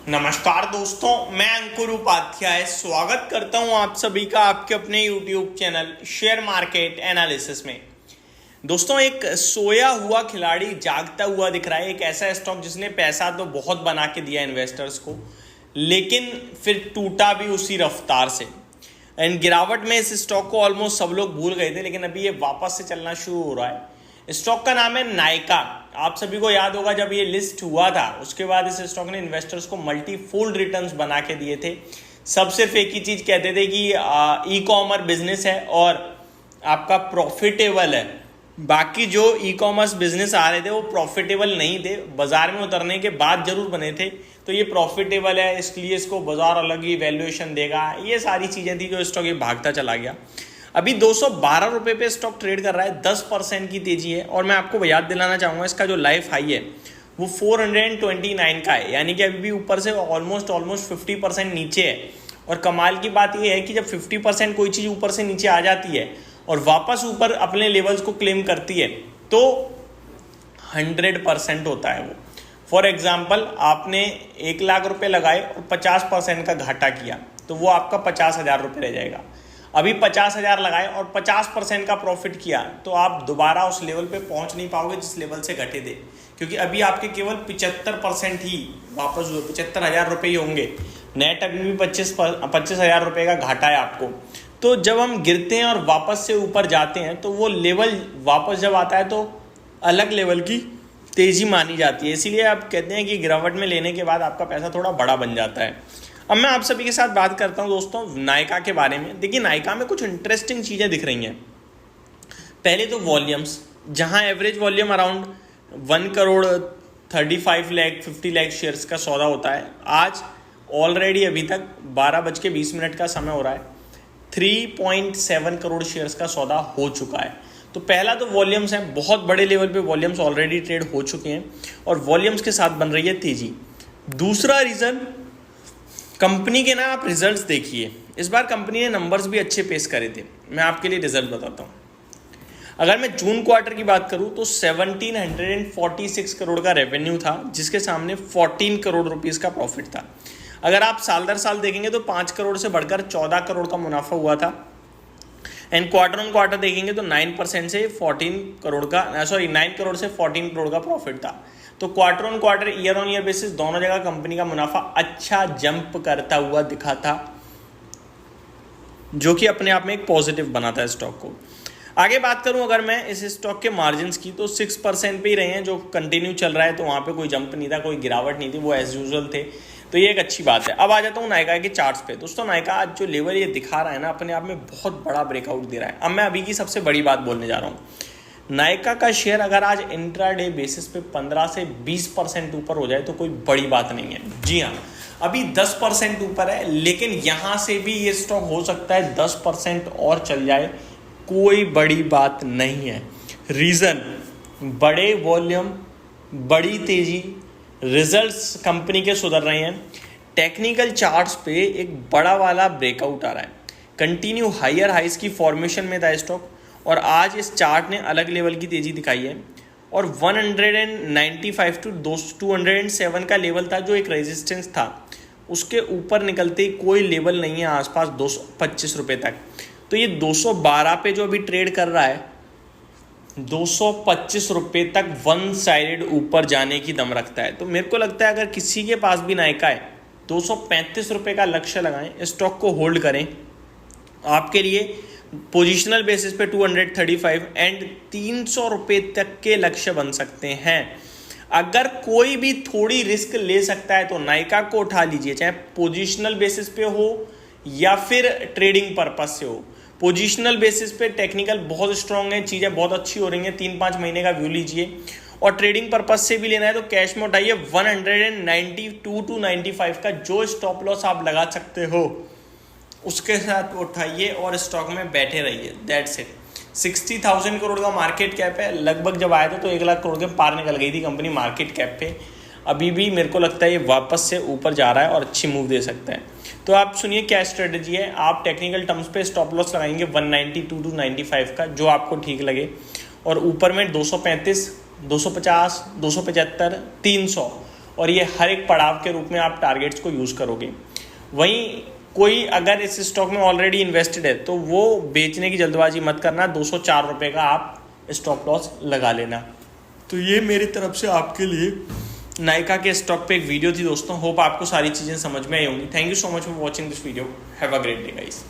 नमस्कार दोस्तों, मैं अंकुर उपाध्याय स्वागत करता हूं आप सभी का आपके अपने YouTube channel share market analysis में। दोस्तों, एक सोया हुआ खिलाड़ी जागता हुआ दिख रहा है। एक ऐसा स्टॉक जिसने पैसा तो बहुत बना के दिया इन्वेस्टर्स को, लेकिन फिर टूटा भी उसी रफ्तार से। एंड गिरावट में इस स्टॉक को ऑलमोस्ट सब लोग भूल गए थे, लेकिन अभी ये वापस से चलना शुरू हो रहा है। स्टॉक का नाम है नायका। आप सभी को याद होगा जब ये लिस्ट हुआ था उसके बाद इस स्टॉक ने इन्वेस्टर्स को मल्टीफोल्ड रिटर्न्स बना के दिए थे। सब सिर्फ एक ही चीज कहते थे कि ई कॉमर्स बिजनेस है और आपका प्रॉफिटेबल है। बाकी जो ई कॉमर्स बिजनेस आ रहे थे वो प्रॉफिटेबल नहीं थे, बाजार में उतरने के बाद जरूर बने थे। तो ये प्रॉफिटेबल है, इसलिए इसको बाजार अलग ही वैल्यूएशन देगा। ये सारी चीजें थी जो स्टॉक ये भागता चला गया। अभी 212 रुपए पे स्टॉक ट्रेड कर रहा है, 10% की तेजी है। और मैं आपको याद दिलाना चाहूंगा इसका जो लाइफ हाई है वो 429 का है, यानी कि अभी भी ऊपर से ऑलमोस्ट 50% नीचे है। और कमाल की बात यह है कि जब 50% कोई चीज ऊपर से नीचे आ जाती है और वापस ऊपर अपने लेवल्स को क्लेम करती है तो 100% होता है वो। फॉर एग्जाम्पल, आपने 1 लाख रुपए लगाए और 50% का घाटा किया तो वो आपका 50,000 रुपये रह जाएगा। अभी 50,000 लगाए और 50% का प्रॉफिट किया तो आप दोबारा उस लेवल पे पहुंच नहीं पाओगे जिस लेवल से घटे थे, क्योंकि अभी आपके केवल 75% ही वापस हुए। 75,000 रुपये ही होंगे। नेट अभी भी 25,000 रुपये का घाटा है आपको। तो जब हम गिरते हैं और वापस से ऊपर जाते हैं तो वो लेवल वापस जब आता है तो अलग लेवल की तेजी मानी जाती है। इसीलिए आप कहते हैं कि गिरावट में लेने के बाद आपका पैसा थोड़ा बड़ा बन जाता है। अब मैं आप सभी के साथ बात करता हूं दोस्तों नायका के बारे में। देखिए, नायका में कुछ इंटरेस्टिंग चीजें दिख रही हैं। पहले तो वॉल्यूम्स, जहां average volume around 1 crore 35 lakh 50 lakh shares का सौदा होता है, आज ऑलरेडी अभी तक 12:20 का समय हो रहा है, 3.7 करोड़ शेयर्स का सौदा हो चुका है। तो पहला तो वॉल्यूम्स हैं, बहुत बड़े लेवल पे वॉल्यूम्स ऑलरेडी ट्रेड हो चुके हैं और वॉल्यूम्स के साथ बन रही है तेजी। दूसरा रीजन, कंपनी के ना आप रिजल्ट्स देखिए। इस बार कंपनी ने नंबर्स भी अच्छे पेश करे थे। मैं आपके लिए रिजल्ट बताता हूँ। अगर मैं जून क्वार्टर की बात करूँ तो 1746 करोड़ का रेवेन्यू था, जिसके सामने 14 करोड़ रुपीस का प्रॉफिट था। अगर आप साल दर साल देखेंगे तो 5 करोड़ से बढ़कर 14 करोड़ का मुनाफा हुआ था। एंड क्वार्टर ऑन क्वार्टर देखेंगे तो 9% से 14 करोड़ का 9 करोड़ से 14 करोड़ का प्रॉफिट था। तो quarter on quarter, year on year basis दोनों जगह कंपनी का मुनाफा अच्छा जंप करता हुआ दिखा था, जो कि अपने आप में एक पॉजिटिव बनाता है स्टॉक को। आगे बात करूं अगर मैं इस स्टॉक के मार्जिन्स की, तो 6% पे ही रहे हैं, जो कंटिन्यू चल रहा है। तो वहां पे कोई जंप नहीं था, कोई गिरावट नहीं थी, वो एज यूजुअल थे। तो ये एक अच्छी बात है। अब आ जाता हूँ नायका के चार्ट्स पे। दोस्तों, नायका आज जो लेवल ये दिखा रहा है ना, अपने आप में बहुत बड़ा ब्रेकआउट दे रहा है। अब मैं अभी की सबसे बड़ी बात बोलने जा रहा हूँ। नायका का शेयर अगर आज इंट्राडे बेसिस पे 15 से 20% ऊपर हो जाए तो कोई बड़ी बात नहीं है। जी हाँ, अभी 10% ऊपर है, लेकिन यहां से भी ये स्टॉक हो सकता है 10% और चल जाए, कोई बड़ी बात नहीं है। रीजन, बड़े वॉल्यूम, बड़ी तेजी, रिजल्ट्स कंपनी के सुधर रहे हैं। टेक्निकल चार्ट्स पे एक बड़ा वाला ब्रेकआउट आ रहा है। कंटिन्यू हायर हाइस की फॉर्मेशन में था स्टॉक और आज इस चार्ट ने अलग लेवल की तेजी दिखाई है। और 195 टू 207 का लेवल था जो एक रेजिस्टेंस था, उसके ऊपर निकलते ही कोई लेवल नहीं है आसपास 225 रुपये तक। तो ये 212 पे जो अभी ट्रेड कर रहा है, 225 रुपये तक वन साइडेड ऊपर जाने की दम रखता है। तो मेरे को लगता है अगर किसी के पास भी नायका है, 235 रुपये का लक्ष्य लगाएं, स्टॉक को होल्ड करें। आपके लिए पोजिशनल बेसिस पे 235 एंड 300 रुपये तक के लक्ष्य बन सकते हैं। अगर कोई भी थोड़ी रिस्क ले सकता है तो नायका को उठा लीजिए, चाहे पोजिशनल बेसिस पे हो या फिर ट्रेडिंग पर्पज से हो। पोजिशनल बेसिस पे टेक्निकल बहुत स्ट्रांग है, चीज़ें बहुत अच्छी हो रही हैं, 3-5 महीने का व्यू लीजिए। और ट्रेडिंग पर्पज से भी लेना है तो कैश में उठाइए। 192 टू 95 का जो स्टॉप लॉस आप लगा सकते हो उसके साथ उठाइए और स्टॉक में बैठे रहिए। That's it. 60,000 करोड़ का मार्केट कैप है। लगभग जब आया था तो 1 लाख करोड़ के पार निकल गई थी कंपनी मार्केट कैप पे। अभी भी मेरे को लगता है ये वापस से ऊपर जा रहा है और अच्छी मूव दे सकता है। तो आप सुनिए क्या स्ट्रेटजी है। आप टेक्निकल टर्म्स पे स्टॉप लॉस लगाएंगे 192 टू 95 का, जो आपको ठीक लगे, और ऊपर में 235, 250, 275, 300 और ये हर एक पड़ाव के रूप में आप टारगेट्स को यूज़ करोगे। वहीं कोई अगर इस स्टॉक में ऑलरेडी इन्वेस्टेड है तो वो बेचने की जल्दबाजी मत करना, 204 रुपये का आप स्टॉप लॉस लगा लेना। तो ये मेरी तरफ से आपके लिए नायका के स्टॉक पे एक वीडियो थी दोस्तों। होप आपको सारी चीज़ें समझ में आई होंगी। Thank you so much for watching this video. Have a great day guys.